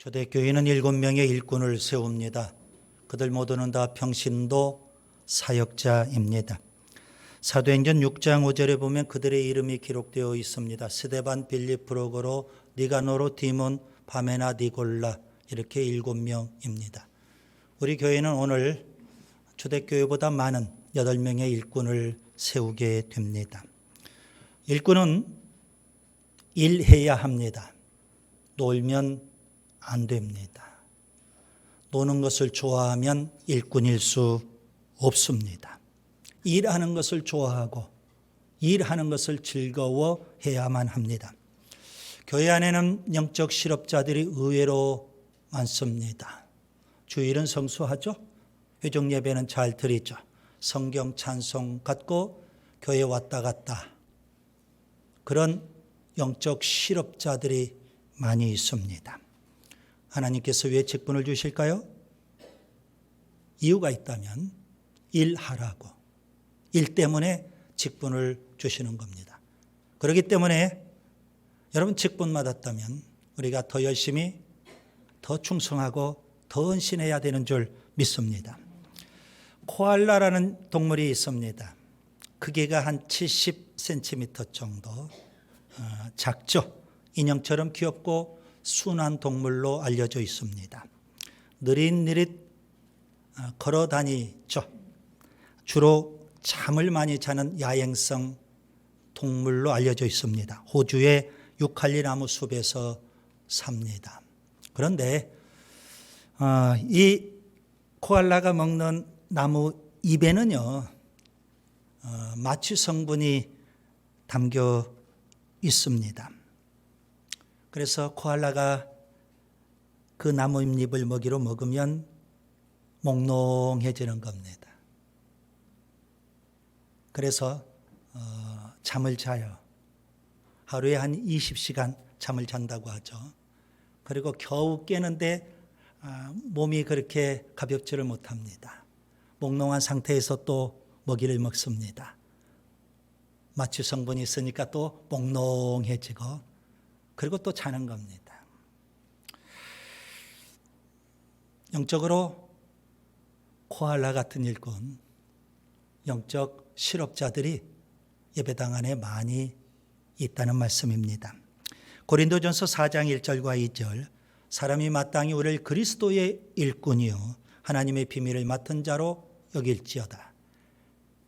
초대교회는 7명의 일꾼을 세웁니다. 그들 모두는 다 평신도 사역자입니다. 사도행전 6장 5절에 보면 그들의 이름이 기록되어 있습니다. 스데반, 빌립, 브로고로, 니가노로, 디몬, 바메나, 니골라 이렇게 7명입니다. 우리 교회는 오늘 초대교회보다 많은 8명의 일꾼을 세우게 됩니다. 일꾼은 일해야 합니다. 놀면 안 됩니다. 노는 것을 좋아하면 일꾼일 수 없습니다. 일하는 것을 좋아하고 일하는 것을 즐거워해야만 합니다. 교회 안에는 영적 실업자들이 의외로 많습니다. 주일은 성수하죠. 회중 예배는 잘 드리죠. 성경 찬송 갖고 교회 왔다 갔다. 그런 영적 실업자들이 많이 있습니다. 하나님께서 왜 직분을 주실까요? 이유가 있다면 일하라고. 일 때문에 직분을 주시는 겁니다. 그렇기 때문에 여러분 직분 받았다면 우리가 더 열심히 더 충성하고 더 헌신해야 되는 줄 믿습니다. 코알라라는 동물이 있습니다. 크기가 한 70cm 정도 작죠. 인형처럼 귀엽고 순한 동물로 알려져 있습니다. 느릿느릿 걸어 다니죠. 주로 잠을 많이 자는 야행성 동물로 알려져 있습니다. 호주의 유칼리나무 숲에서 삽니다. 그런데 이 코알라가 먹는 나무 잎에는요, 마취 성분이 담겨 있습니다. 그래서 코알라가 그 나무 잎을 먹이로 먹으면 몽롱해지는 겁니다. 그래서 잠을 자요. 하루에 한 20시간 잠을 잔다고 하죠. 그리고 겨우 깨는데 몸이 그렇게 가볍지를 못합니다. 몽롱한 상태에서 또 먹이를 먹습니다. 마취 성분이 있으니까 또 몽롱해지고 그리고 또 자는 겁니다. 영적으로 코알라 같은 일꾼, 영적 실업자들이 예배당 안에 많이 있다는 말씀입니다. 고린도전서 4장 1절과 2절, 사람이 마땅히 우리를 그리스도의 일꾼이요 하나님의 비밀을 맡은 자로 여길지어다.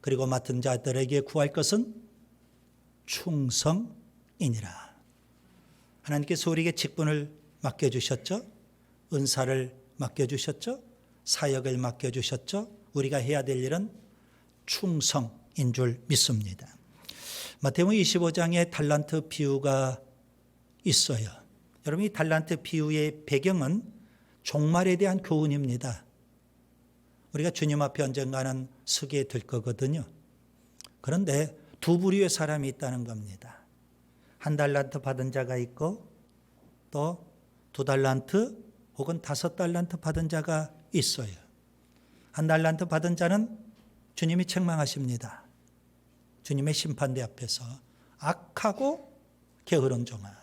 그리고 맡은 자들에게 구할 것은 충성이니라. 하나님께서 우리에게 직분을 맡겨주셨죠. 은사를 맡겨주셨죠. 사역을 맡겨주셨죠. 우리가 해야 될 일은 충성인 줄 믿습니다. 마태복음 25장에 달란트 비유가 있어요. 여러분, 이 달란트 비유의 배경은 종말에 대한 교훈입니다. 우리가 주님 앞에 언젠가는 서게 될 거거든요. 그런데 두 부류의 사람이 있다는 겁니다. 1달란트 받은 자가 있고 또 2달란트 혹은 5달란트 받은 자가 있어요. 1달란트 받은 자는 주님이 책망하십니다. 주님의 심판대 앞에서 악하고 게으른 종아,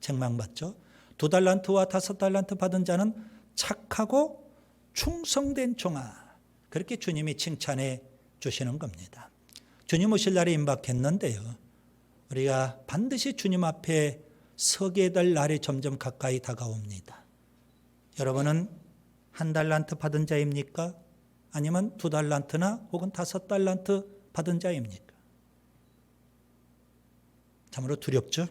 책망받죠. 2달란트와 5달란트 받은 자는 착하고 충성된 종아, 그렇게 주님이 칭찬해 주시는 겁니다. 주님 오실 날이 임박했는데요, 우리가 반드시 주님 앞에 서게 될 날이 점점 가까이 다가옵니다. 여러분은 1달란트 받은 자입니까? 아니면 2달란트나 혹은 5달란트 받은 자입니까? 참으로 두렵죠?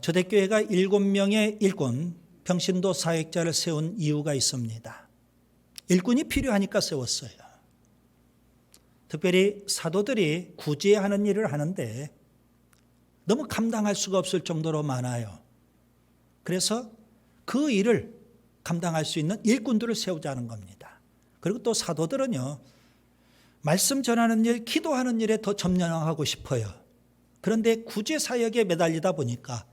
초대교회가 7명의 일꾼, 평신도 사역자를 세운 이유가 있습니다. 일꾼이 필요하니까 세웠어요. 특별히 사도들이 구제해야 하는 일을 하는데 너무 감당할 수가 없을 정도로 많아요. 그래서 그 일을 감당할 수 있는 일꾼들을 세우자는 겁니다. 그리고 또 사도들은요, 말씀 전하는 일, 기도하는 일에 더 점령하고 싶어요. 그런데 구제 사역에 매달리다 보니까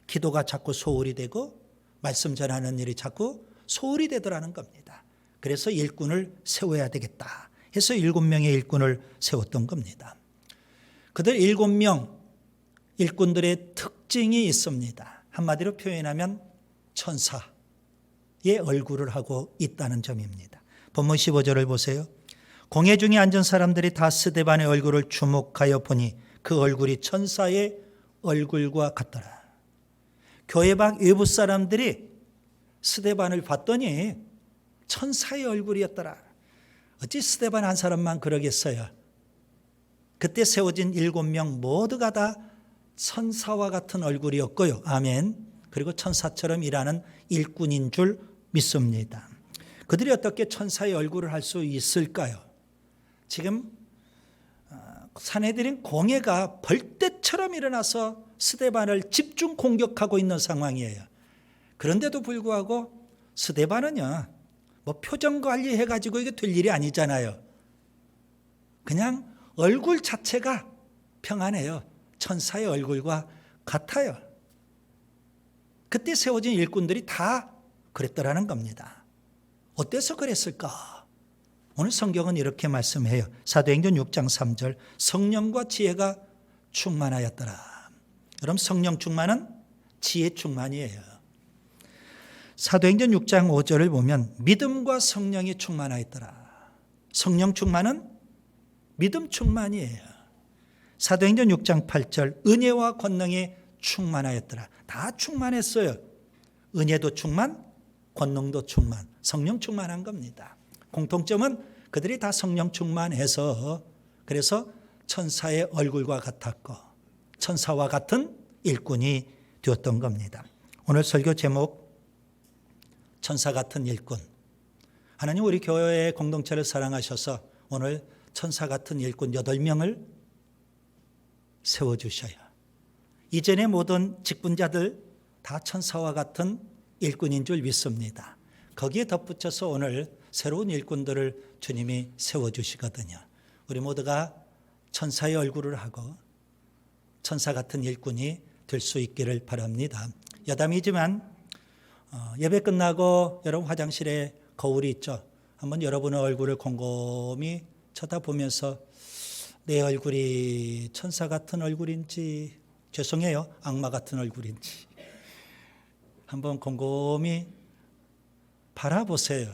기도가 자꾸 소홀히 되고 말씀 전하는 일이 자꾸 소홀히 되더라는 겁니다. 그래서 일꾼을 세워야 되겠다 해서 7명의 일꾼을 세웠던 겁니다. 그들 7명 일꾼들의 특징이 있습니다. 한마디로 표현하면 천사의 얼굴을 하고 있다는 점입니다. 본문 15절을 보세요. 공회 중에 앉은 사람들이 다 스데반의 얼굴을 주목하여 보니 그 얼굴이 천사의 얼굴과 같더라. 교회 밖 외부 사람들이 스데반을 봤더니 천사의 얼굴이었더라. 어찌 스데반 한 사람만 그러겠어요. 그때 세워진 7명 모두가 다 천사와 같은 얼굴이었고요. 아멘. 그리고 천사처럼 일하는 일꾼인 줄 믿습니다. 그들이 어떻게 천사의 얼굴을 할 수 있을까요? 지금 산헤드린 공회가 벌떼처럼 일어나서 스데반을 집중 공격하고 있는 상황이에요. 그런데도 불구하고 스데반은요, 뭐 표정 관리해가지고 이게 될 일이 아니잖아요. 그냥 얼굴 자체가 평안해요. 천사의 얼굴과 같아요. 그때 세워진 일꾼들이 다 그랬더라는 겁니다. 어때서 그랬을까? 오늘 성경은 이렇게 말씀해요. 사도행전 6장 3절 성령과 지혜가 충만하였더라. 그럼 성령 충만은 지혜 충만이에요. 사도행전 6장 5절을 보면 믿음과 성령이 충만하였더라. 성령 충만은 믿음 충만이에요. 사도행전 6장 8절 은혜와 권능이 충만하였더라. 다 충만했어요. 은혜도 충만, 권능도 충만, 성령 충만한 겁니다. 공통점은 그들이 다 성령 충만해서 그래서 천사의 얼굴과 같았고 천사와 같은 일꾼이 되었던 겁니다. 오늘 설교 제목 천사 같은 일꾼. 하나님 우리 교회의 공동체를 사랑하셔서 오늘 천사 같은 일꾼 8명을 세워주셔요. 이전의 모든 직분자들 다 천사와 같은 일꾼인 줄 믿습니다. 거기에 덧붙여서 오늘 새로운 일꾼들을 주님이 세워주시거든요. 우리 모두가 천사의 얼굴을 하고 천사 같은 일꾼이 될 수 있기를 바랍니다. 여담이지만 예배 끝나고 여러분 화장실에 거울이 있죠. 한번 여러분의 얼굴을 곰곰이 쳐다보면서 내 얼굴이 천사 같은 얼굴인지 죄송해요 악마 같은 얼굴인지 한번 곰곰이 바라보세요.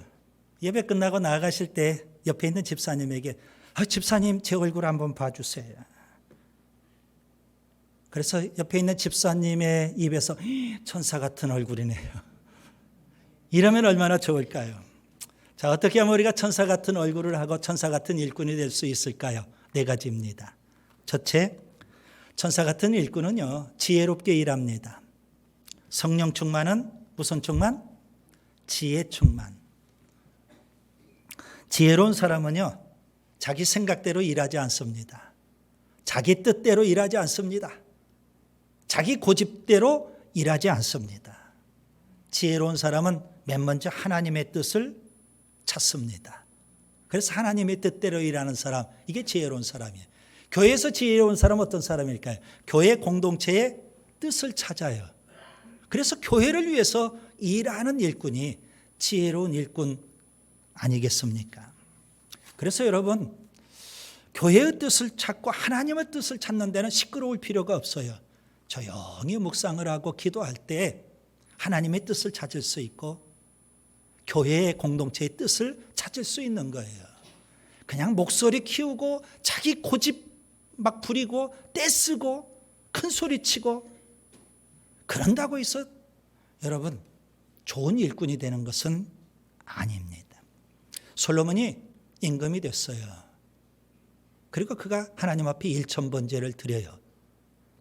예배 끝나고 나가실 때 옆에 있는 집사님에게 집사님 제 얼굴 한번 봐주세요. 그래서 옆에 있는 집사님의 입에서 천사 같은 얼굴이네요. 이러면 얼마나 좋을까요? 자, 어떻게 하면 우리가 천사 같은 얼굴을 하고 천사 같은 일꾼이 될 수 있을까요? 4가지입니다. 첫째, 천사 같은 일꾼은요, 지혜롭게 일합니다. 성령 충만은 무슨 충만? 지혜 충만. 지혜로운 사람은요, 자기 생각대로 일하지 않습니다. 자기 뜻대로 일하지 않습니다. 자기 고집대로 일하지 않습니다. 지혜로운 사람은 맨 먼저 하나님의 뜻을 찾습니다. 그래서 하나님의 뜻대로 일하는 사람, 이게 지혜로운 사람이에요. 교회에서 지혜로운 사람은 어떤 사람일까요? 교회 공동체의 뜻을 찾아요. 그래서 교회를 위해서 일하는 일꾼이 지혜로운 일꾼 아니겠습니까? 그래서 여러분, 교회의 뜻을 찾고 하나님의 뜻을 찾는 데는 시끄러울 필요가 없어요. 조용히 묵상을 하고 기도할 때 하나님의 뜻을 찾을 수 있고 교회의 공동체의 뜻을 찾을 수 있는 거예요. 그냥 목소리 키우고 자기 고집 막 부리고 떼쓰고 큰 소리 치고 그런다고 해서 여러분 좋은 일꾼이 되는 것은 아닙니다. 솔로몬이 임금이 됐어요. 그리고 그가 하나님 앞에 1000번제를 드려요.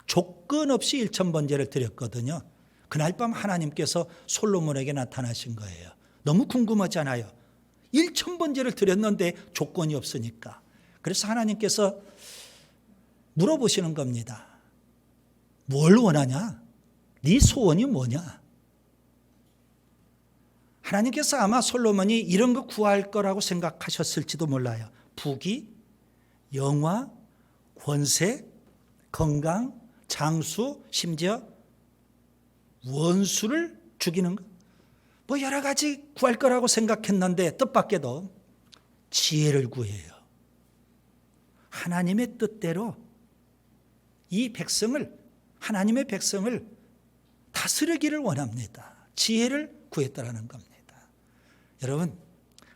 조건 없이 1000번제를 드렸거든요. 그날 밤 하나님께서 솔로몬에게 나타나신 거예요. 너무 궁금하잖아요. 1000번제를 드렸는데 조건이 없으니까. 그래서 하나님께서 물어보시는 겁니다. 뭘 원하냐? 네 소원이 뭐냐? 하나님께서 아마 솔로몬이 이런 거 구할 거라고 생각하셨을지도 몰라요. 부귀, 영화, 권세, 건강, 장수, 심지어 원수를 죽이는 것. 뭐 여러 가지 구할 거라고 생각했는데 뜻밖에도 지혜를 구해요. 하나님의 뜻대로 이 백성을, 하나님의 백성을 다스리기를 원합니다. 지혜를 구했다라는 겁니다. 여러분,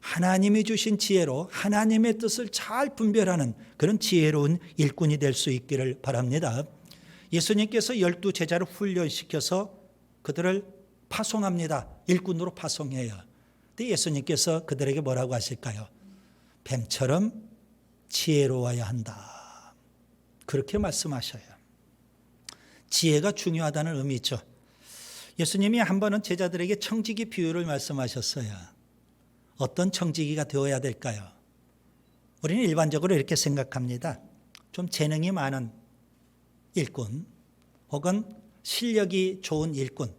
하나님이 주신 지혜로 하나님의 뜻을 잘 분별하는 그런 지혜로운 일꾼이 될 수 있기를 바랍니다. 예수님께서 12 제자를 훈련시켜서 그들을 파송합니다. 일꾼으로 파송해요. 근데 예수님께서 그들에게 뭐라고 하실까요? 뱀처럼 지혜로워야 한다. 그렇게 말씀하셔요. 지혜가 중요하다는 의미죠. 예수님이 한 번은 제자들에게 청지기 비유를 말씀하셨어요. 어떤 청지기가 되어야 될까요? 우리는 일반적으로 이렇게 생각합니다. 좀 재능이 많은 일꾼 혹은 실력이 좋은 일꾼,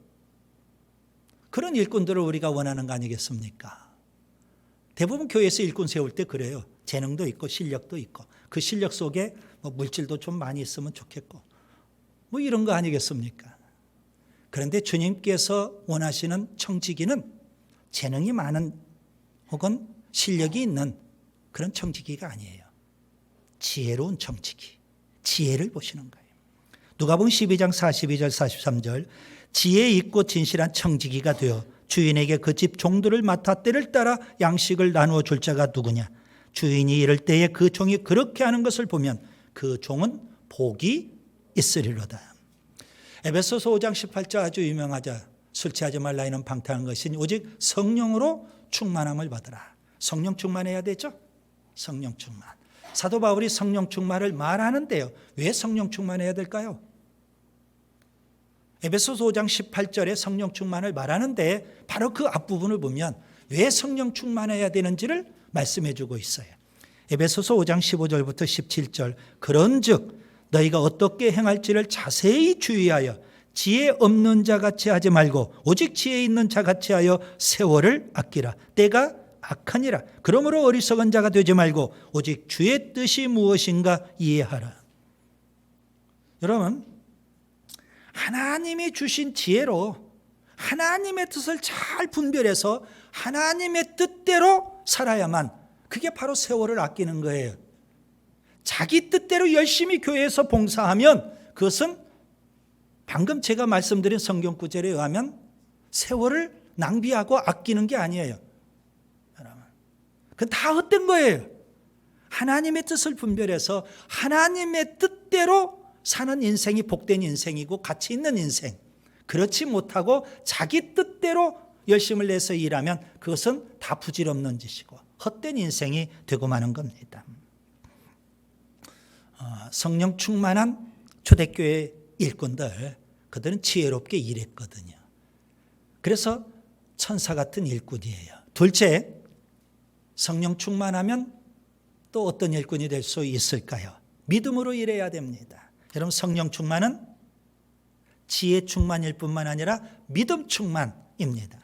그런 일꾼들을 우리가 원하는 거 아니겠습니까? 대부분 교회에서 일꾼 세울 때 그래요. 재능도 있고 실력도 있고 그 실력 속에 물질도 좀 많이 있으면 좋겠고 이런 거 아니겠습니까? 그런데 주님께서 원하시는 청지기는 재능이 많은 혹은 실력이 있는 그런 청지기가 아니에요. 지혜로운 청지기, 지혜를 보시는 거예요. 누가복음 12장 42절 43절, 지혜 있고 진실한 청지기가 되어 주인에게 그 집 종들을 맡아 때를 따라 양식을 나누어 줄 자가 누구냐? 주인이 이럴 때에 그 종이 그렇게 하는 것을 보면 그 종은 복이 있으리로다. 에베소서 5장 18절 아주 유명하죠. 술 취하지 말라 이는 방탕한 것이니 오직 성령으로 충만함을 받으라. 성령 충만해야 되죠? 성령 충만. 사도 바울이 성령 충만을 말하는데요. 왜 성령 충만해야 될까요? 에베소서 5장 18절에 성령 충만을 말하는데 바로 그 앞부분을 보면 왜 성령 충만해야 되는지를 말씀해 주고 있어요. 에베소서 5장 15절부터 17절, 그런즉 너희가 어떻게 행할지를 자세히 주의하여 지혜 없는 자 같이 하지 말고 오직 지혜 있는 자 같이 하여 세월을 아끼라. 때가 악하니라. 그러므로 어리석은 자가 되지 말고 오직 주의 뜻이 무엇인가 이해하라. 여러분, 하나님이 주신 지혜로 하나님의 뜻을 잘 분별해서 하나님의 뜻대로 살아야만, 그게 바로 세월을 아끼는 거예요. 자기 뜻대로 열심히 교회에서 봉사하면 그것은 방금 제가 말씀드린 성경 구절에 의하면 세월을 낭비하고 아끼는 게 아니에요. 여러분, 그건 다 헛된 거예요. 하나님의 뜻을 분별해서 하나님의 뜻대로 사는 인생이 복된 인생이고 가치 있는 인생. 그렇지 못하고 자기 뜻대로 열심을 내서 일하면 그것은 다 부질없는 짓이고 헛된 인생이 되고 마는 겁니다. 성령 충만한 초대교회 일꾼들, 그들은 지혜롭게 일했거든요. 그래서 천사 같은 일꾼이에요. 둘째, 성령 충만하면 또 어떤 일꾼이 될 수 있을까요? 믿음으로 일해야 됩니다. 여러분, 성령 충만은 지혜 충만일 뿐만 아니라 믿음 충만입니다.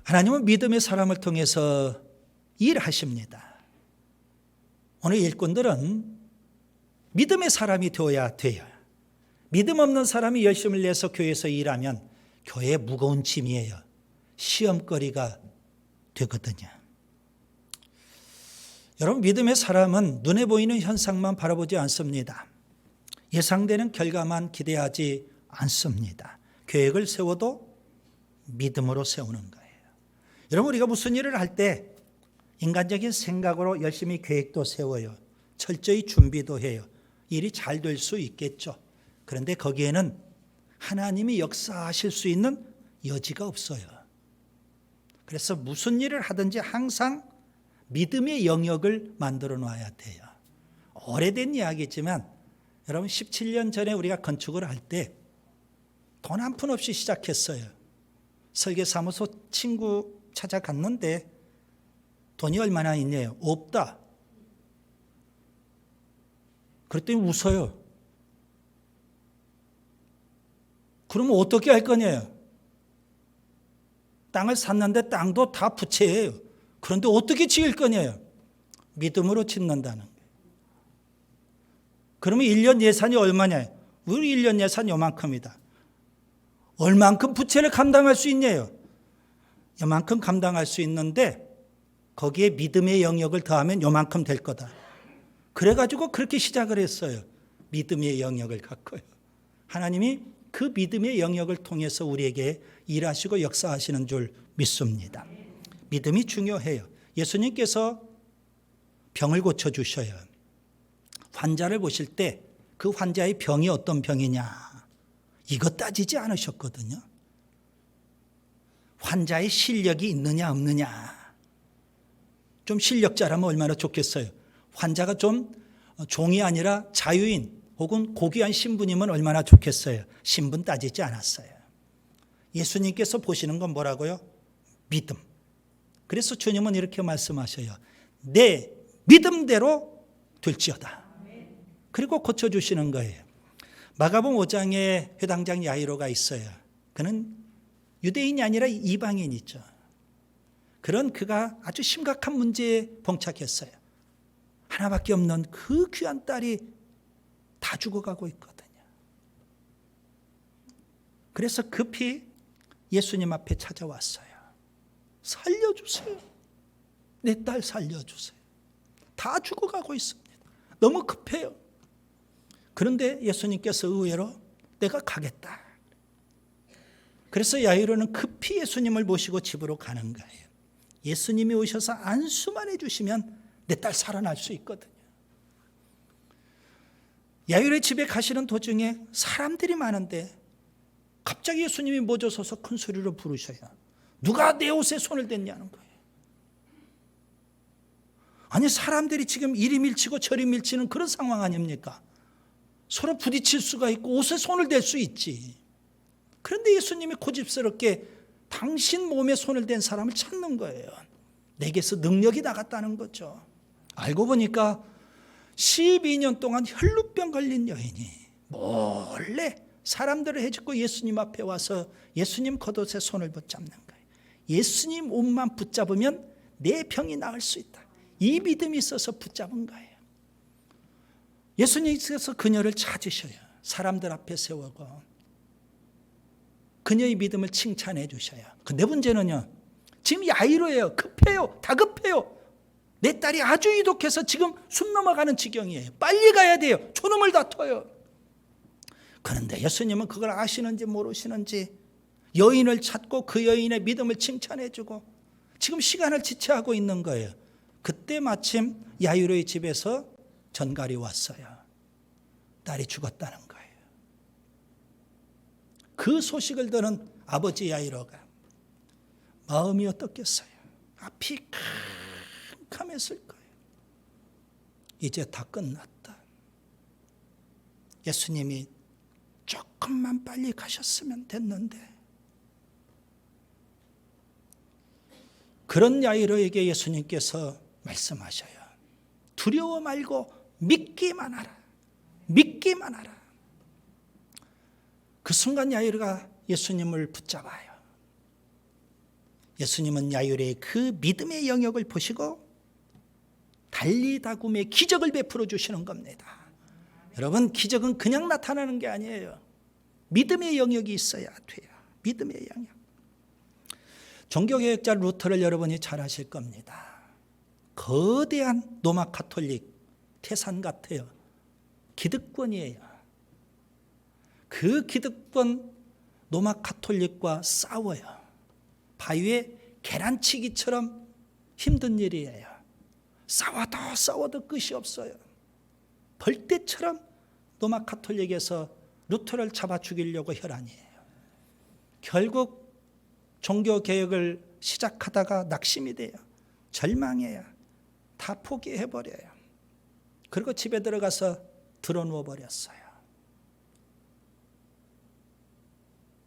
하나님은 믿음의 사람을 통해서 일하십니다. 오늘 일꾼들은 믿음의 사람이 되어야 돼요. 믿음 없는 사람이 열심을 내서 교회에서 일하면 교회의 무거운 짐이에요. 시험거리가 되거든요. 여러분, 믿음의 사람은 눈에 보이는 현상만 바라보지 않습니다. 예상되는 결과만 기대하지 않습니다. 계획을 세워도 믿음으로 세우는 거예요. 여러분, 우리가 무슨 일을 할 때 인간적인 생각으로 열심히 계획도 세워요. 철저히 준비도 해요. 일이 잘 될 수 있겠죠. 그런데 거기에는 하나님이 역사하실 수 있는 여지가 없어요. 그래서 무슨 일을 하든지 항상 믿음의 영역을 만들어 놔야 돼요. 오래된 이야기지만 여러분, 17년 전에 우리가 건축을 할 때 돈 한 푼 없이 시작했어요. 설계사무소 친구 찾아갔는데 돈이 얼마나 있냐요? 없다. 그랬더니 웃어요. 그러면 어떻게 할 거냐요? 땅을 샀는데 땅도 다 부채예요. 그런데 어떻게 지을 거냐요? 믿음으로 짓는다는 거예요. 그러면 1년 예산이 얼마냐요? 우리 1년 예산 요만큼이다. 얼만큼 부채를 감당할 수 있냐요? 요만큼 감당할 수 있는데 거기에 믿음의 영역을 더하면 요만큼 될 거다. 그래가지고 그렇게 시작을 했어요. 믿음의 영역을 갖고요. 하나님이 그 믿음의 영역을 통해서 우리에게 일하시고 역사하시는 줄 믿습니다. 믿음이 중요해요. 예수님께서 병을 고쳐주셔요. 환자를 보실 때 그 환자의 병이 어떤 병이냐 이거 따지지 않으셨거든요. 환자의 실력이 있느냐 없느냐. 좀 실력자라면 얼마나 좋겠어요. 환자가 좀 종이 아니라 자유인 혹은 고귀한 신분이면 얼마나 좋겠어요. 신분 따지지 않았어요. 예수님께서 보시는 건 뭐라고요? 믿음. 그래서 주님은 이렇게 말씀하셔요. 내 믿음대로 될지어다. 그리고 고쳐주시는 거예요. 마가복음 5장에 회당장 야이로가 있어요. 그는 유대인이 아니라 이방인이죠. 그런 그가 아주 심각한 문제에 봉착했어요. 하나밖에 없는 그 귀한 딸이 다 죽어가고 있거든요. 그래서 급히 예수님 앞에 찾아왔어요. 살려주세요. 내 딸 살려주세요. 다 죽어가고 있습니다. 너무 급해요. 그런데 예수님께서 의외로 내가 가겠다. 그래서 야이로는 급히 예수님을 모시고 집으로 가는 거예요. 예수님이 오셔서 안수만 해주시면 내 딸 살아날 수 있거든요. 야이로의 집에 가시는 도중에 사람들이 많은데 갑자기 예수님이 모조 서서 큰 소리로 부르셔요. 누가 내 옷에 손을 댔냐는 거예요. 아니 사람들이 지금 이리 밀치고 저리 밀치는 그런 상황 아닙니까? 서로 부딪힐 수가 있고 옷에 손을 댈 수 있지. 그런데 예수님이 고집스럽게 당신 몸에 손을 댄 사람을 찾는 거예요. 내게서 능력이 나갔다는 거죠. 알고 보니까 12년 동안 혈루병 걸린 여인이 몰래 사람들을 해집고 예수님 앞에 와서 예수님 겉옷에 손을 붙잡는 거예요. 예수님 옷만 붙잡으면 내 병이 나을 수 있다. 이 믿음이 있어서 붙잡은 거예요. 예수님께서 그녀를 찾으셔요. 사람들 앞에 세우고 그녀의 믿음을 칭찬해 주셔요. 근데 문제는요. 지금 야이로예요. 급해요. 다급해요. 내 딸이 아주 이독해서 지금 숨 넘어가는 지경이에요. 빨리 가야 돼요. 초놈을 다퉈요. 그런데 예수님은 그걸 아시는지 모르시는지 여인을 찾고 그 여인의 믿음을 칭찬해 주고 지금 시간을 지체하고 있는 거예요. 그때 마침 야이로의 집에서 전갈이 왔어요. 딸이 죽었다는 거예요. 그 소식을 들은 아버지 야이로가 마음이 어떻겠어요? 앞이 캄캄했을 거예요. 이제 다 끝났다. 예수님이 조금만 빨리 가셨으면 됐는데. 그런 야이로에게 예수님께서 말씀하셔요. 두려워 말고 믿기만 하라. 믿기만 하라. 그 순간 야이로가 예수님을 붙잡아요. 예수님은 야이로의 그 믿음의 영역을 보시고 달리다굼의 기적을 베풀어 주시는 겁니다. 여러분, 기적은 그냥 나타나는 게 아니에요. 믿음의 영역이 있어야 돼요. 믿음의 영역. 종교개혁자 루터를 여러분이 잘 아실 겁니다. 거대한 로마 가톨릭 태산 같아요. 기득권이에요. 그 기득권 로마 가톨릭과 싸워요. 바위에 계란치기처럼 힘든 일이에요. 싸워도 끝이 없어요. 벌떼처럼 로마 가톨릭에서 루터를 잡아 죽이려고 혈안이에요. 결국 종교개혁을 시작하다가 낙심이 돼요. 절망해요. 다 포기해버려요. 그리고 집에 들어가서 드러누워 버렸어요.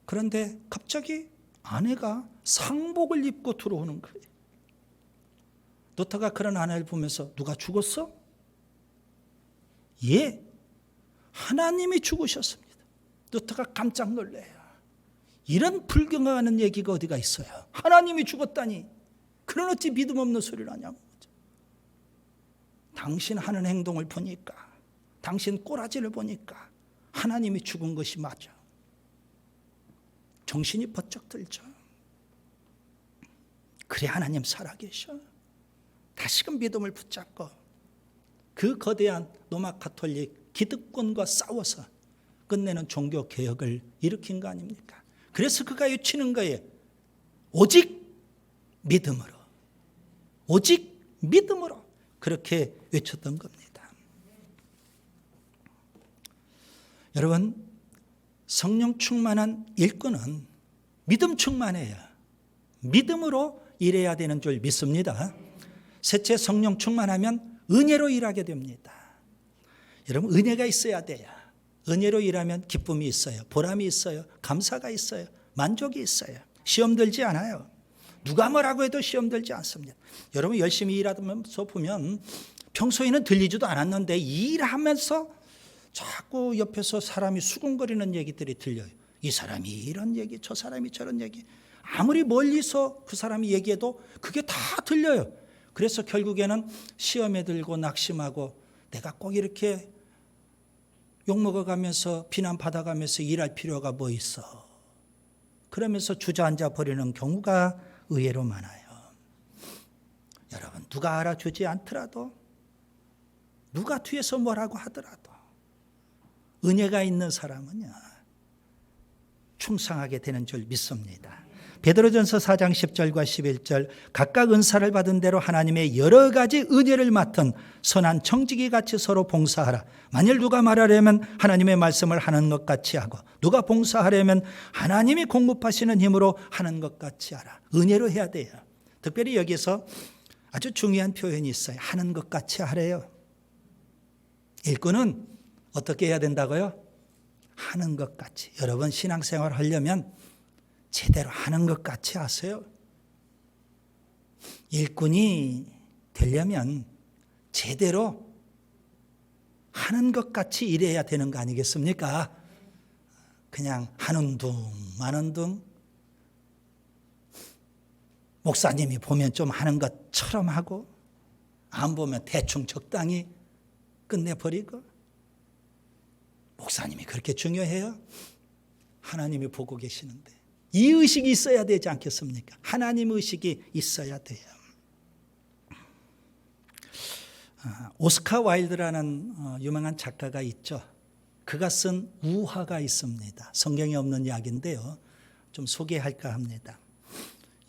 그런데 갑자기 아내가 상복을 입고 들어오는 거예요. 루터가 그런 아내를 보면서 누가 죽었어? 예, 하나님이 죽으셨습니다. 루터가 깜짝 놀래요. 이런 불경하는 얘기가 어디가 있어요? 하나님이 죽었다니. 그런 어찌 믿음 없는 소리를 하냐고. 당신 하는 행동을 보니까, 당신 꼬라지를 보니까 하나님이 죽은 것이 맞아. 정신이 번쩍 들죠. 그래, 하나님 살아계셔. 다시금 믿음을 붙잡고 그 거대한 로마 가톨릭 기득권과 싸워서 끝내는 종교 개혁을 일으킨 거 아닙니까? 그래서 그가 외치는 거예요. 오직 믿음으로. 오직 믿음으로. 그렇게 외쳤던 겁니다. 여러분, 성령 충만한 일꾼은 믿음 충만해요. 믿음으로 일해야 되는 줄 믿습니다. 셋째, 성령 충만하면 은혜로 일하게 됩니다. 여러분, 은혜가 있어야 돼요. 은혜로 일하면 기쁨이 있어요. 보람이 있어요. 감사가 있어요. 만족이 있어요. 시험 들지 않아요. 누가 뭐라고 해도 시험 들지 않습니다. 여러분, 열심히 일하면서 보면 평소에는 들리지도 않았는데 일하면서 자꾸 옆에서 사람이 수군거리는 얘기들이 들려요. 이 사람이 이런 얘기, 저 사람이 저런 얘기. 아무리 멀리서 그 사람이 얘기해도 그게 다 들려요. 그래서 결국에는 시험에 들고 낙심하고 내가 꼭 이렇게 욕먹어가면서 비난받아가면서 일할 필요가 뭐 있어. 그러면서 주저앉아 버리는 경우가 의외로 많아요. 여러분, 누가 알아주지 않더라도, 누가 뒤에서 뭐라고 하더라도 은혜가 있는 사람은요, 충성하게 되는 줄 믿습니다. 베드로전서 4장 10절과 11절, 각각 은사를 받은 대로 하나님의 여러 가지 은혜를 맡은 선한 청지기 같이 서로 봉사하라. 만일 누가 말하려면 하나님의 말씀을 하는 것 같이 하고, 누가 봉사하려면 하나님이 공급하시는 힘으로 하는 것 같이 하라. 은혜로 해야 돼요. 특별히 여기서 아주 중요한 표현이 있어요. 하는 것 같이 하래요. 일꾼은 어떻게 해야 된다고요? 하는 것 같이. 여러분, 신앙생활 하려면 제대로 하는 것 같이 하세요. 일꾼이 되려면 제대로 하는 것 같이 일해야 되는 거 아니겠습니까? 그냥 하는 둥 마는 둥, 목사님이 보면 좀 하는 것처럼 하고 안 보면 대충 적당히 끝내버리고. 목사님이 그렇게 중요해요? 하나님이 보고 계시는데. 이 의식이 있어야 되지 않겠습니까? 하나님 의식이 있어야 돼요. 오스카 와일드라는 유명한 작가가 있죠. 그가 쓴 우화가 있습니다. 성경에 없는 이야기인데요. 좀 소개할까 합니다.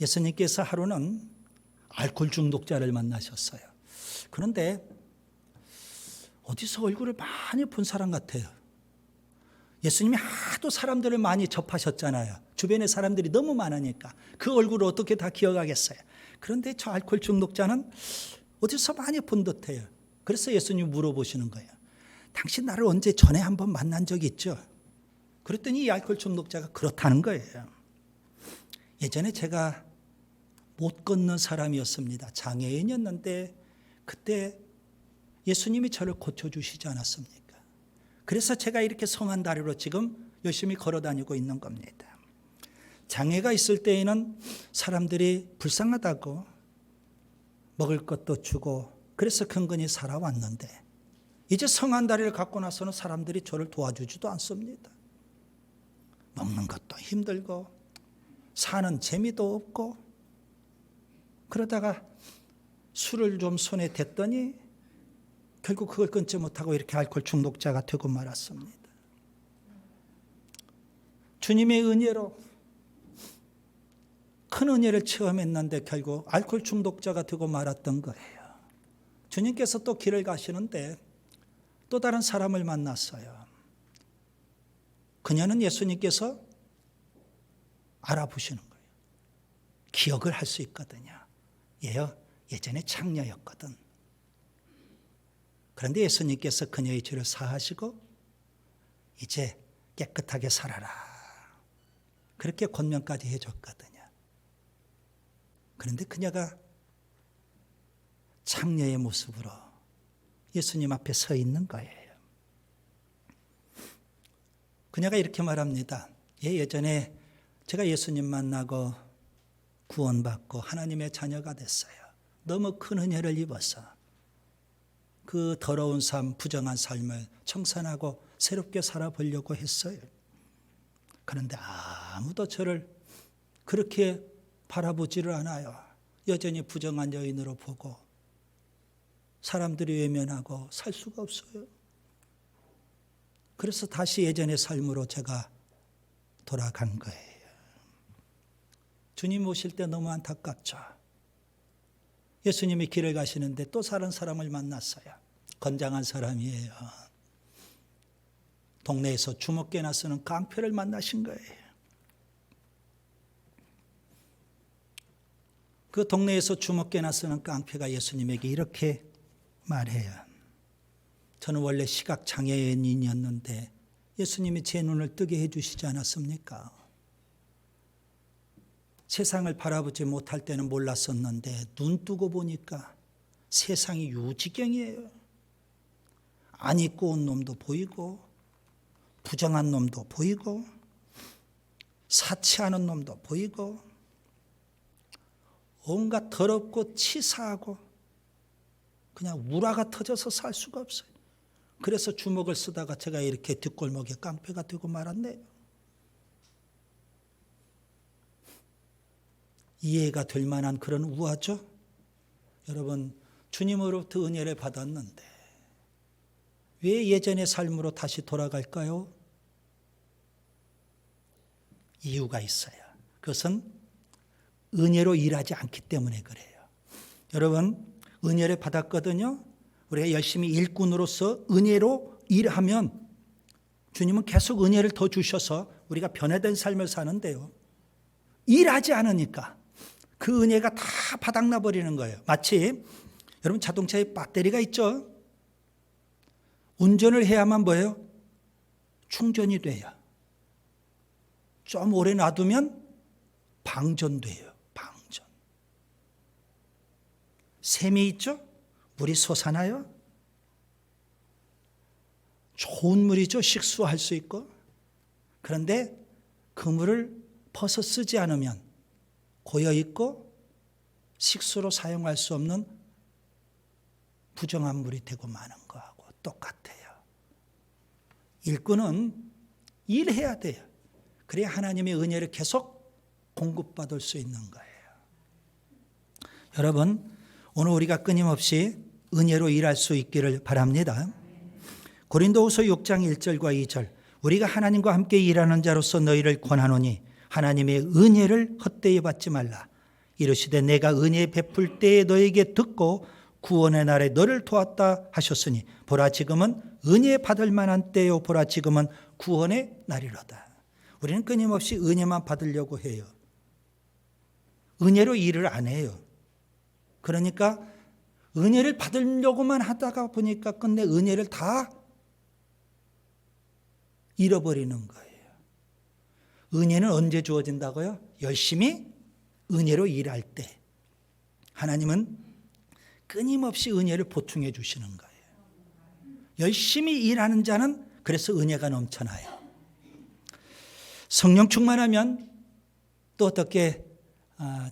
예수님께서 하루는 알코올 중독자를 만나셨어요. 그런데 어디서 얼굴을 많이 본 사람 같아요. 예수님이 하도 사람들을 많이 접하셨잖아요. 주변에 사람들이 너무 많으니까 그 얼굴을 어떻게 다 기억하겠어요. 그런데 저 알코올 중독자는 어디서 많이 본 듯해요. 그래서 예수님이 물어보시는 거예요. 당신 나를 언제 전에 한번 만난 적이 있죠? 그랬더니 이 알코올 중독자가 그렇다는 거예요. 예전에 제가 못 걷는 사람이었습니다. 장애인이었는데 그때 예수님이 저를 고쳐주시지 않았습니까? 그래서 제가 이렇게 성한 다리로 지금 열심히 걸어다니고 있는 겁니다. 장애가 있을 때에는 사람들이 불쌍하다고 먹을 것도 주고 그래서 근근히 살아왔는데 이제 성한 다리를 갖고 나서는 사람들이 저를 도와주지도 않습니다. 먹는 것도 힘들고 사는 재미도 없고 그러다가 술을 좀 손에 댔더니 결국 그걸 끊지 못하고 이렇게 알코올 중독자가 되고 말았습니다. 주님의 은혜로 큰 은혜를 체험했는데 결국 알코올 중독자가 되고 말았던 거예요. 주님께서 또 길을 가시는데 또 다른 사람을 만났어요. 그녀는 예수님께서 알아보시는 거예요. 기억을 할 수 있거든요. 얘요, 예전에 창녀였거든. 그런데 예수님께서 그녀의 죄를 사하시고 이제 깨끗하게 살아라. 그렇게 권면까지 해줬거든요. 그런데 그녀가 창녀의 모습으로 예수님 앞에 서 있는 거예요. 그녀가 이렇게 말합니다. 예전에 제가 예수님 만나고 구원받고 하나님의 자녀가 됐어요. 너무 큰 은혜를 입어서 그 더러운 삶, 부정한 삶을 청산하고 새롭게 살아보려고 했어요. 그런데 아무도 저를 그렇게 바라보지를 않아요. 여전히 부정한 여인으로 보고 사람들이 외면하고 살 수가 없어요. 그래서 다시 예전의 삶으로 제가 돌아간 거예요. 주님 오실 때 너무 안타깝죠. 예수님이 길을 가시는데 또 다른 사람을 만났어요. 건장한 사람이에요. 동네에서 주먹개나 쓰는 깡패를 만나신 거예요. 그 동네에서 주먹개나 쓰는 깡패가 예수님에게 이렇게 말해요. 저는 원래 시각장애인이었는데 예수님이 제 눈을 뜨게 해주시지 않았습니까? 세상을 바라보지 못할 때는 몰랐었는데 눈 뜨고 보니까 세상이 유지경이에요. 안 입고 온 놈도 보이고 부정한 놈도 보이고 사치하는 놈도 보이고 온갖 더럽고 치사하고 그냥 우라가 터져서 살 수가 없어요. 그래서 주먹을 쓰다가 제가 이렇게 뒷골목에 깡패가 되고 말았네요. 이해가 될 만한 그런 우화죠. 여러분, 주님으로부터 은혜를 받았는데 왜 예전의 삶으로 다시 돌아갈까요? 이유가 있어요. 그것은 은혜로 일하지 않기 때문에 그래요. 여러분, 은혜를 받았거든요. 우리가 열심히 일꾼으로서 은혜로 일하면 주님은 계속 은혜를 더 주셔서 우리가 변화된 삶을 사는데요. 일하지 않으니까 그 은혜가 다 바닥나 버리는 거예요. 마치 여러분 자동차에 배터리가 있죠. 운전을 해야만 뭐예요? 충전이 돼요. 좀 오래 놔두면 방전돼요. 방전. 샘이 있죠? 물이 솟아나요. 좋은 물이죠. 식수할 수 있고. 그런데 그 물을 퍼서 쓰지 않으면 고여있고 식수로 사용할 수 없는 부정한 물이 되고 마는 거하고 똑같아요. 일꾼은 일해야 돼요. 그래야 하나님의 은혜를 계속 공급받을 수 있는 거예요. 여러분, 오늘 우리가 끊임없이 은혜로 일할 수 있기를 바랍니다. 고린도후서 6장 1절과 2절, 우리가 하나님과 함께 일하는 자로서 너희를 권하노니 하나님의 은혜를 헛되이 받지 말라. 이르시되 내가 은혜 베풀 때에 너에게 듣고 구원의 날에 너를 도왔다 하셨으니 보라 지금은 은혜 받을 만한 때요 보라 지금은 구원의 날이로다. 우리는 끊임없이 은혜만 받으려고 해요. 은혜로 일을 안 해요. 그러니까 은혜를 받으려고만 하다가 보니까 끝내 은혜를 다 잃어버리는 거예요. 은혜는 언제 주어진다고요? 열심히 은혜로 일할 때. 하나님은 끊임없이 은혜를 보충해 주시는 거예요. 열심히 일하는 자는 그래서 은혜가 넘쳐나요. 성령 충만하면 또 어떻게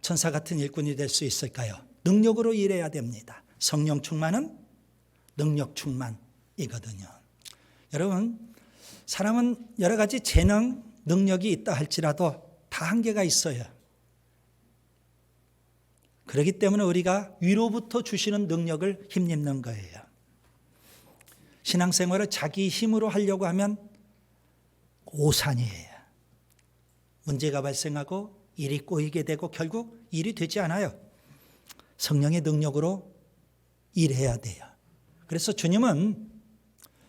천사 같은 일꾼이 될 수 있을까요? 능력으로 일해야 됩니다. 성령 충만은 능력 충만이거든요. 여러분, 사람은 여러 가지 재능, 능력이 있다 할지라도 다 한계가 있어요. 그렇기 때문에 우리가 위로부터 주시는 능력을 힘입는 거예요. 신앙생활을 자기 힘으로 하려고 하면 오산이에요. 문제가 발생하고 일이 꼬이게 되고 결국 일이 되지 않아요. 성령의 능력으로 일해야 돼요. 그래서 주님은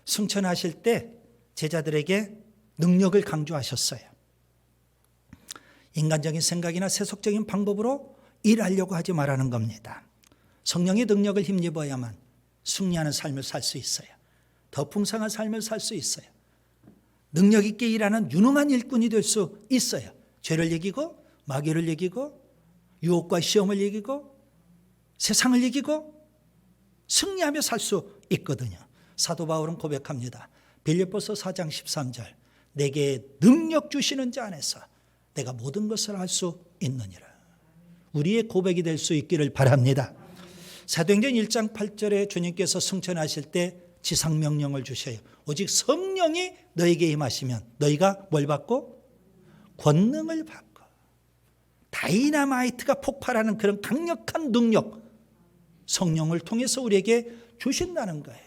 승천하실 때 제자들에게 능력을 강조하셨어요. 인간적인 생각이나 세속적인 방법으로 일하려고 하지 말라는 겁니다. 성령의 능력을 힘입어야만 승리하는 삶을 살 수 있어요. 더 풍성한 삶을 살 수 있어요. 능력 있게 일하는 유능한 일꾼이 될 수 있어요. 죄를 이기고 마귀를 이기고 유혹과 시험을 이기고 세상을 이기고 승리하며 살 수 있거든요. 사도 바울은 고백합니다. 빌립보서 4장 13절, 내게 능력 주시는 자 안에서 내가 모든 것을 할 수 있느니라. 우리의 고백이 될 수 있기를 바랍니다. 사도행전 1장 8절에 주님께서 승천하실 때 지상명령을 주셔요. 오직 성령이 너에게 임하시면 너희가 뭘 받고? 권능을 받고 다이나마이트가 폭발하는 그런 강력한 능력, 성령을 통해서 우리에게 주신다는 거예요.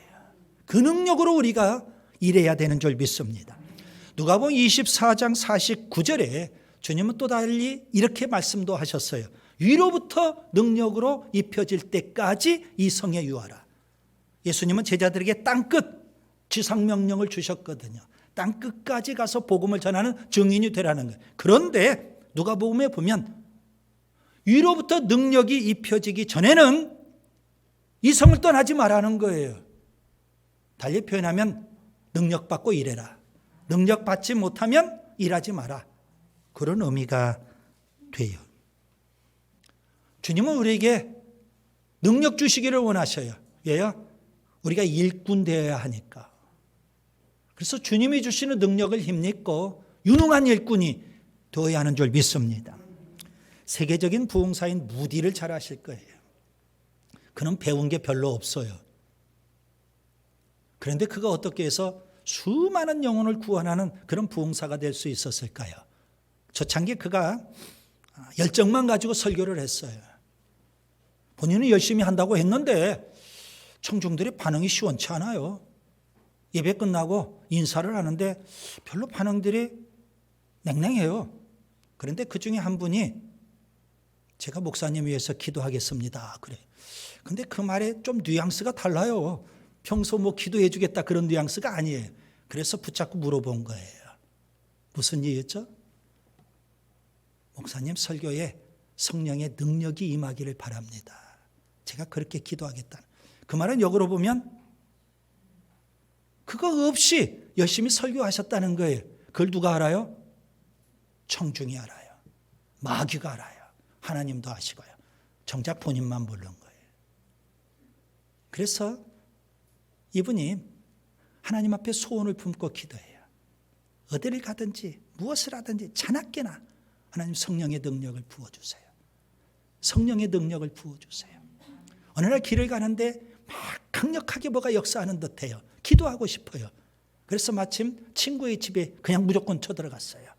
그 능력으로 우리가 일해야 되는 줄 믿습니다. 누가복음 24장 49절에 주님은 또 달리 이렇게 말씀도 하셨어요. 위로부터 능력으로 입혀질 때까지 이 성에 유하라. 예수님은 제자들에게 땅끝 지상명령을 주셨거든요. 땅끝까지 가서 복음을 전하는 증인이 되라는 거예요. 그런데 누가복음에 보면 위로부터 능력이 입혀지기 전에는 이 성을 떠나지 말라는 거예요. 달리 표현하면 능력 받고 일해라. 능력 받지 못하면 일하지 마라. 그런 의미가 돼요. 주님은 우리에게 능력 주시기를 원하셔요. 왜요? 우리가 일꾼 되어야 하니까. 그래서 주님이 주시는 능력을 힘입고 유능한 일꾼이 되어야 하는 줄 믿습니다. 세계적인 부흥사인 무디를 잘 아실 거예요. 그는 배운 게 별로 없어요. 그런데 그가 어떻게 해서 수많은 영혼을 구원하는 그런 부흥사가 될 수 있었을까요? 초창기에 그가 열정만 가지고 설교를 했어요. 본인은 열심히 한다고 했는데 청중들의 반응이 시원치 않아요. 예배 끝나고 인사를 하는데 별로 반응들이 냉랭해요. 그런데 그 중에 한 분이 제가 목사님 위해서 기도하겠습니다. 그래. 근데 그 말에 좀 뉘앙스가 달라요. 평소 뭐 기도해 주겠다 그런 뉘앙스가 아니에요. 그래서 붙잡고 물어본 거예요. 무슨 일이었죠? 목사님 설교에 성령의 능력이 임하기를 바랍니다. 제가 그렇게 기도하겠다. 그 말은 역으로 보면 그거 없이 열심히 설교하셨다는 거예요. 그걸 누가 알아요? 청중이 알아요. 마귀가 알아요. 하나님도 아시고요. 정작 본인만 모르는 거예요. 그래서 이분이 하나님 앞에 소원을 품고 기도해요. 어디를 가든지 무엇을 하든지 자나깨나 하나님 성령의 능력을 부어주세요. 성령의 능력을 부어주세요. 어느 날 길을 가는데 막 강력하게 뭐가 역사하는 듯해요. 기도하고 싶어요. 그래서 마침 친구의 집에 그냥 무조건 쳐들어갔어요.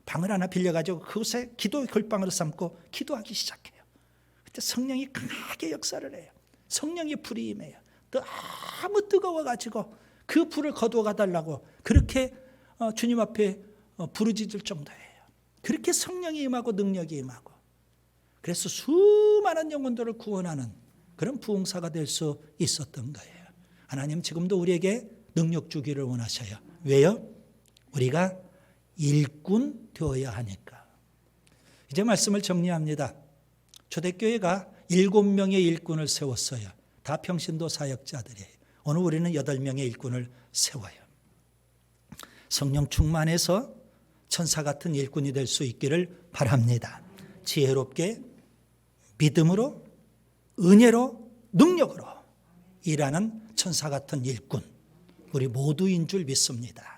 방을 하나 빌려가지고 그곳에 기도의 걸방으로 삼고 기도하기 시작해요. 그때 성령이 강하게 역사를 해요. 성령의 불이 임해요. 너무 뜨거워가지고 그 불을 거두어 달라고 그렇게 주님 앞에 부르짖을 정도예요. 그렇게 성령이 임하고 능력이 임하고 그래서 수많은 영혼들을 구원하는 그런 부흥사가 될 수 있었던 거예요. 하나님 지금도 우리에게 능력 주기를 원하셔요. 왜요? 우리가 일꾼 되어야 하니까. 이제 말씀을 정리합니다. 초대교회가 7명의 일꾼을 세웠어요. 다 평신도 사역자들이에요. 오늘 우리는 8명의 일꾼을 세워요. 성령 충만해서 천사 같은 일꾼이 될 수 있기를 바랍니다. 지혜롭게 믿음으로 은혜로 능력으로 일하는 천사 같은 일꾼 우리 모두인 줄 믿습니다.